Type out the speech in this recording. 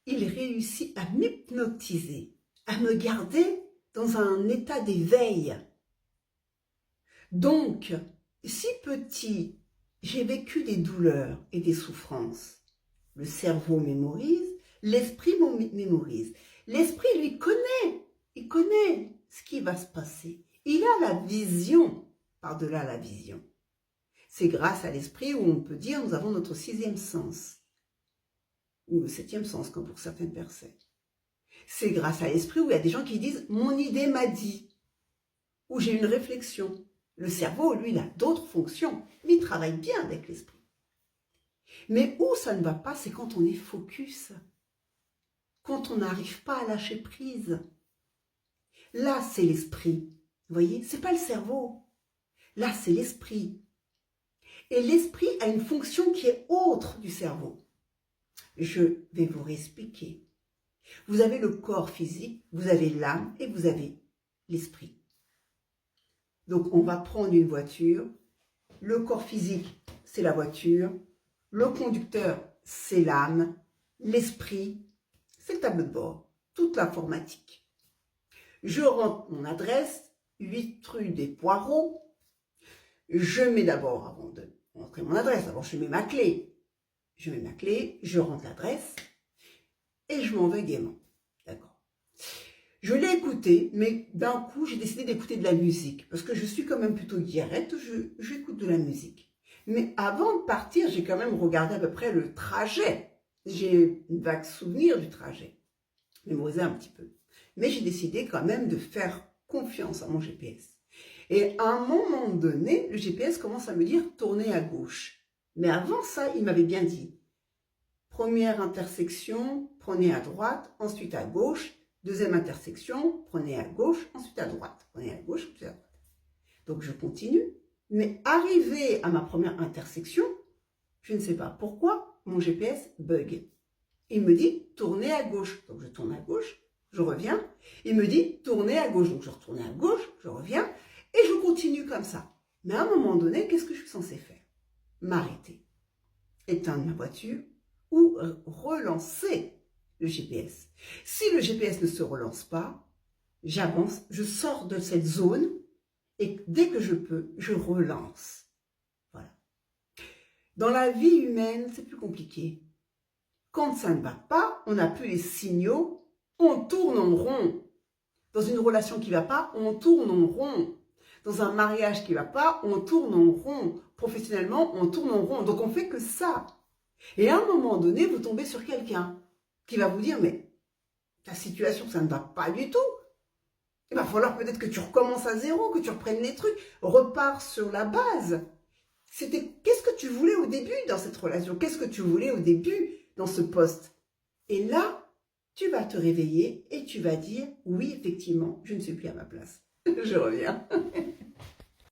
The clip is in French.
il réussit à m'hypnotiser, à me garder dans un état d'éveil. Donc, si petit, j'ai vécu des douleurs et des souffrances, le cerveau mémorise, l'esprit mémorise. L'esprit, lui, il connaît ce qui va se passer. Il a la vision par-delà la vision. C'est grâce à l'esprit où on peut dire nous avons notre sixième sens, ou le septième sens, comme pour certaines personnes. C'est grâce à l'esprit où il y a des gens qui disent « mon idée m'a dit », où j'ai une réflexion. Le cerveau, lui, il a d'autres fonctions, mais il travaille bien avec l'esprit. Mais où ça ne va pas, c'est quand on est focus, quand on n'arrive pas à lâcher prise. Là, c'est l'esprit. Vous voyez, c'est pas le cerveau. Là, c'est l'esprit. Et l'esprit a une fonction qui est autre du cerveau. Je vais vous réexpliquer. Vous avez le corps physique, vous avez l'âme et vous avez l'esprit. Donc, on va prendre une voiture. Le corps physique, c'est la voiture. Le conducteur, c'est l'âme. L'esprit, c'est le tableau de bord. Toute l'informatique. Je rentre mon adresse, 8 rue des Poireaux. Je mets d'abord, avant de rentrer mon adresse, d'abord je mets ma clé. Je mets ma clé, je rentre l'adresse et je m'en vais gaiement. D'accord. Je l'ai écouté, mais d'un coup, j'ai décidé d'écouter de la musique. Parce que je suis quand même plutôt guillerette, j'écoute de la musique. Mais avant de partir, j'ai quand même regardé à peu près le trajet. J'ai une vague souvenir du trajet. Mémorisé un petit peu. Mais j'ai décidé quand même de faire confiance à mon GPS. Et à un moment donné, le GPS commence à me dire « tournez à gauche ». Mais avant ça, il m'avait bien dit « première intersection, prenez à droite, ensuite à gauche. Deuxième intersection, prenez à gauche, ensuite à droite. Prenez à gauche, ensuite à droite. » Donc je continue. Mais arrivé à ma première intersection, je ne sais pas pourquoi, mon GPS bug. Il me dit « tournez à gauche ». Donc je tourne à gauche, je reviens. Il me dit « tournez à gauche ». Donc je retourne à gauche, je reviens. Et je continue comme ça. Mais à un moment donné, qu'est-ce que je suis censée faire? M'arrêter, éteindre ma voiture ou relancer le GPS. Si le GPS ne se relance pas, j'avance, je sors de cette zone et dès que je peux, je relance. Voilà. Dans la vie humaine, c'est plus compliqué. Quand ça ne va pas, on n'a plus les signaux, on tourne en rond. Dans une relation qui ne va pas, on tourne en rond. Dans un mariage qui ne va pas, on tourne en rond. Professionnellement, on tourne en rond. Donc, on ne fait que ça. Et à un moment donné, vous tombez sur quelqu'un qui va vous dire, mais ta situation, ça ne va pas du tout. Il va falloir peut-être que tu recommences à zéro, que tu reprennes les trucs. Repars sur la base. Qu'est-ce que tu voulais au début dans cette relation? Qu'est-ce que tu voulais au début dans ce poste? Et là, tu vas te réveiller et tu vas dire, oui, effectivement, je ne suis plus à ma place. Je reviens.